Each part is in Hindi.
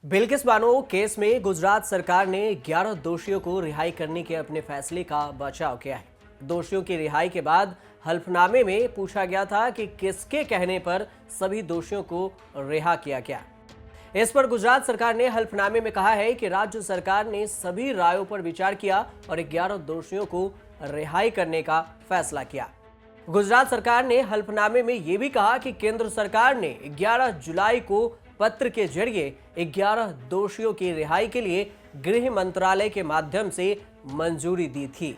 बिल्किस बानो केस में गुजरात सरकार ने 11 दोषियों को रिहाई करने के अपने फैसले का बचाव किया है। दोषियों की रिहाई के बाद हल्फनामे में पूछा गया था कि किसके कहने पर सभी दोषियों को रिहा किया गया। इस पर गुजरात सरकार ने हल्फनामे में कहा है कि राज्य सरकार ने सभी रायों पर विचार किया और 11 दोषियों को रिहाई करने का फैसला किया। गुजरात सरकार ने हल्फनामे में यह भी कहा कि केंद्र सरकार ने 11 जुलाई को पत्र के जरिए 11 दोषियों की रिहाई के लिए गृह मंत्रालय के माध्यम से मंजूरी दी थी।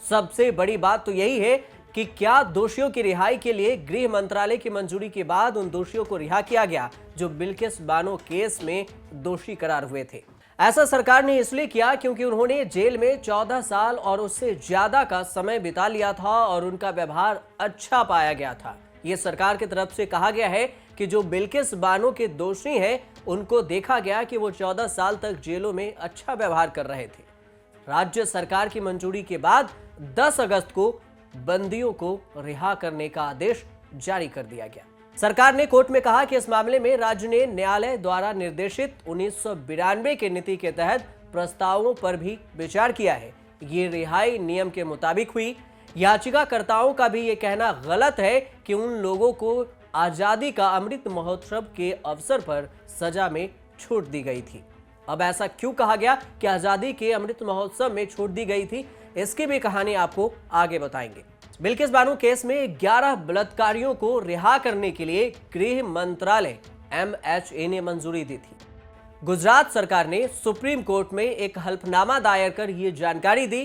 सबसे बड़ी बात तो यही है कि क्या दोषियों की रिहाई के लिए गृह मंत्रालय की मंजूरी के बाद उन दोषियों को रिहा किया गया जो बिल्किस बानो केस में दोषी करार हुए थे। ऐसा सरकार ने इसलिए किया क्योंकि उन्होंने जेल में 14 साल और उससे ज्यादा का समय बिता लिया था और उनका व्यवहार अच्छा पाया गया था। यह सरकार की तरफ से कहा गया है कि जो बिल्किस बानो के दोषी हैं उनको देखा गया कि वो 14 साल तक जेलों में अच्छा व्यवहार कर रहे थे। राज्य सरकार की मंजूरी के बाद 10 अगस्त को बंदियों को रिहा करने का आदेश जारी कर दिया गया। सरकार ने कोर्ट में कहा कि इस मामले में राज्य ने न्यायालय द्वारा निर्देशित 1992 की नीति के तहत प्रस्तावों पर भी विचार किया है। ये रिहाई नियम के मुताबिक हुई। याचिकाकर्ताओं का भी ये कहना गलत है कि उन लोगों को आजादी का अमृत महोत्सव के अवसर पर सजा में छूट दी गई थी। अब ऐसा क्यों कहा गया कि आजादी के अमृत महोत्सव में छूट दी गई थी, इसकी भी कहानी आपको आगे बताएंगे। बिल्किस बानो केस में 11 बलात्कारियों को रिहा करने के लिए गृह मंत्रालय MHA ने मंजूरी दी थी। गुजरात सरकार ने सुप्रीम कोर्ट में एक हल्फनामा दायर कर यह जानकारी दी।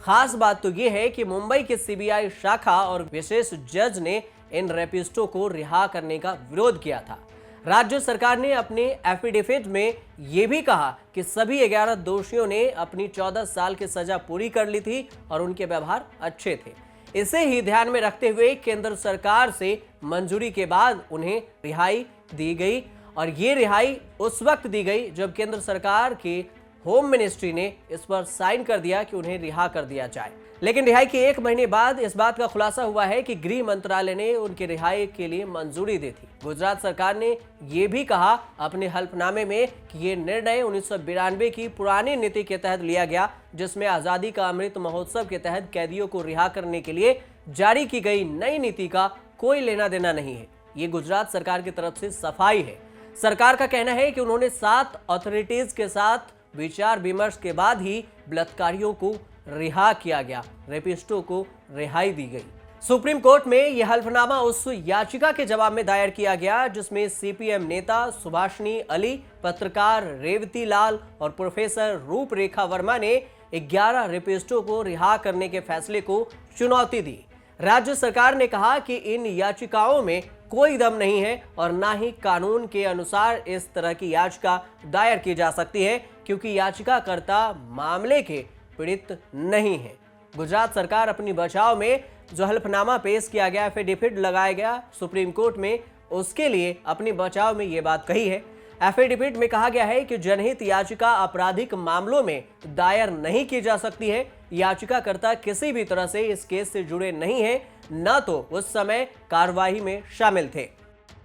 खास बात तो यह है कि मुंबई के CBI शाखा और विशेष जज ने इन रेपिस्टों को रिहा करने का विरोध किया था। राज्य सरकार ने अपने एफिडेविट में यह भी कहा कि सभी 11 दोषियों ने अपनी 14 साल की सजा पूरी कर ली थी और उनके व्यवहार अच्छे थे। इसे ही ध्यान में रखते हुए केंद्र सरकार से मंजूरी के बाद उन्हें रिहाई दी गई और ये रिहाई उस वक्त दी गई जब केंद्र सरकार के होम मिनिस्ट्री ने इस पर साइन कर दिया कि उन्हें रिहा कर दिया जाए। लेकिन रिहाई के 1 महीने बाद इस बात का खुलासा हुआ है कि गृह मंत्रालय ने उनकी रिहाई के लिए मंजूरी दी थी। गुजरात सरकार ने यह भी कहा अपने हल्फनामे में कि यह निर्णय 1992 की पुरानी नीति के तहत लिया गया, जिसमें आजादी का अमृत महोत्सव के तहत कैदियों को रिहा करने के लिए जारी की गई नई नीति का कोई लेना देना नहीं है। ये गुजरात सरकार की तरफ से सफाई है। सरकार का कहना है कि उन्होंने 7 अथॉरिटीज के साथ विचार विमर्श के बाद ही बलात्कारियों को रिहा किया गया, रेपिस्टों को रिहाई दी गई। सुप्रीम कोर्ट में यह हल्फनामा उस याचिका के जवाब में दायर किया गया जिसमें CPM नेता सुभाषिनी अली, पत्रकार रेवती लाल और प्रोफेसर रूपरेखा वर्मा ने 11 रेपिस्टों को रिहा करने के फैसले को चुनौती दी। राज्य सरकार ने कहा कि इन याचिकाओं में कोई दम नहीं है और ना ही कानून के अनुसार इस तरह की याचिका दायर की जा सकती है, क्योंकि याचिकाकर्ता मामले के पीड़ित नहीं है। गुजरात सरकार अपनी बचाव में जो हल्फनामा पेश किया गया, एफिडेविट लगाया गया सुप्रीम कोर्ट में, उसके लिए अपनी बचाव में यह बात कही है। एफिडेविट में कहा गया है कि जनहित याचिका आपराधिक मामलों में दायर नहीं की जा सकती है। याचिकाकर्ता किसी भी तरह से इस केस से जुड़े नहीं है, न तो उस समय कार्रवाई में शामिल थे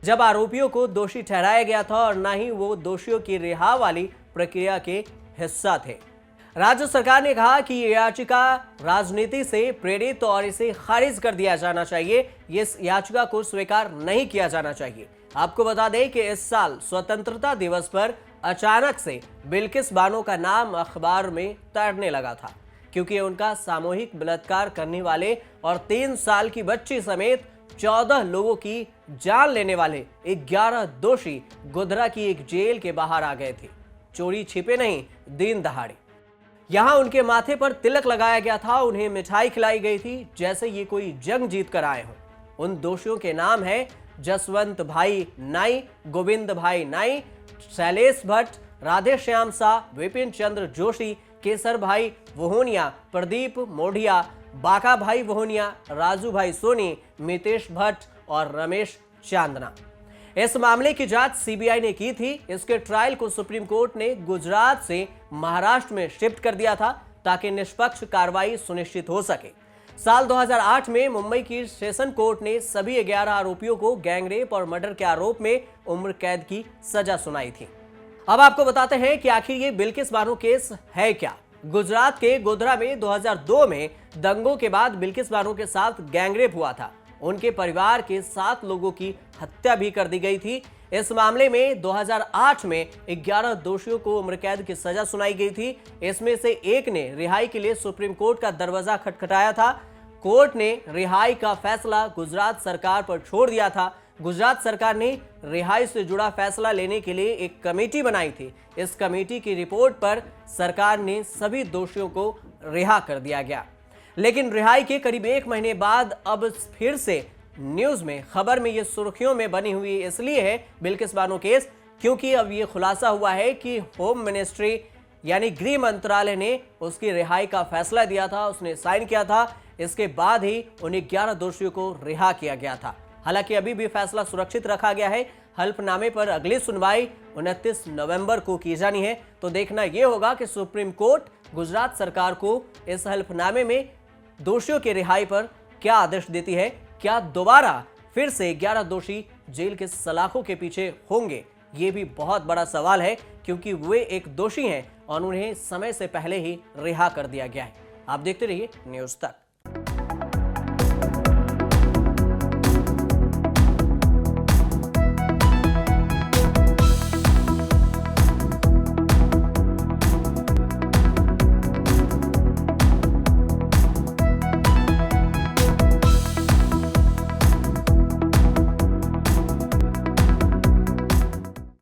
जब आरोपियों को दोषी ठहराया गया था और न ही वो दोषियों की रिहा वाली प्रक्रिया के हिस्सा थे। राज्य सरकार ने कहा कि यह याचिका राजनीति से प्रेरित और इसे खारिज कर दिया जाना चाहिए। इस याचिका को स्वीकार नहीं किया जाना चाहिए। आपको बता दें कि इस साल स्वतंत्रता दिवस पर अचानक से बिल्किस बानो का नाम अखबार में तैरने लगा था, क्योंकि उनका सामूहिक बलात्कार करने वाले और 3 साल की बच्ची समेत 14 लोगों की जान लेने वाले 11 दोषी गोधरा की एक जेल के बाहर आ गए थे। चोरी छिपे नहीं, दिन दहाड़े। यहां उनके माथे पर तिलक लगाया गया था, उन्हें मिठाई खिलाई गई थी जैसे ये कोई जंग जीत कर आए हों। उन दोषियों के नाम है जसवंत भाई नाई, गोविंद भाई नाई, शैलेश भट्ट, राधे श्याम शाह, विपिन चंद्र जोशी, केसर भाई वहोनिया, प्रदीप मोढ़िया, बाका भाई वहोनिया, राजू भाई सोनी, मितेश भट्ट और रमेश चांदना। इस मामले की जांच CBI ने की थी। इसके ट्रायल को सुप्रीम कोर्ट ने गुजरात से महाराष्ट्र में शिफ्ट कर दिया था ताकि निष्पक्ष कार्रवाई सुनिश्चित हो सके। साल 2008 में मुंबई की सेशन कोर्ट ने सभी 11 आरोपियों को गैंगरेप और मर्डर के आरोप में उम्र कैद की सजा सुनाई थी। अब आपको बताते हैं कि आखिर ये बिल्किस बानो केस है क्या। गुजरात के गोधरा में 2002 में दंगों के बाद बिल्किस बानो के साथ गैंगरेप हुआ था। उनके परिवार के 7 लोगों की हत्या भी कर दी गई थी। इस मामले में 2008 में 11 दोषियों को उम्र कैद की सजा सुनाई गई थी। इसमें से एक ने रिहाई के लिए सुप्रीम कोर्ट का दरवाजा खटखटाया था। कोर्ट ने रिहाई का फैसला गुजरात सरकार पर छोड़ दिया था। गुजरात सरकार ने रिहाई से जुड़ा फैसला लेने के लिए एक कमेटी बनाई थी। इस कमेटी की रिपोर्ट पर सरकार ने सभी दोषियों को रिहा कर दिया गया। लेकिन रिहाई के करीब 1 महीने बाद अब फिर से न्यूज में, खबर में, ये सुर्खियों में बनी हुई इसलिए है बिल्किस बानो केस, क्योंकि अब ये खुलासा हुआ है कि होम मिनिस्ट्री यानी गृह मंत्रालय ने उसकी रिहाई का फैसला दिया था, उसने साइन किया था। इसके बाद ही उन 11 दोषियों को रिहा किया गया था। हालांकि अभी भी फैसला सुरक्षित रखा गया है। हल्फनामे पर अगली सुनवाई 29 नवंबर को की जानी है। तो देखना यह होगा कि सुप्रीम कोर्ट गुजरात सरकार को इस हल्फनामे में दोषियों की रिहाई पर क्या आदेश देती है। क्या दोबारा फिर से 11 दोषी जेल के सलाखों के पीछे होंगे, ये भी बहुत बड़ा सवाल है, क्योंकि वे एक दोषी हैं और उन्हें समय से पहले ही रिहा कर दिया गया है। आप देखते रहिए न्यूज़ तक।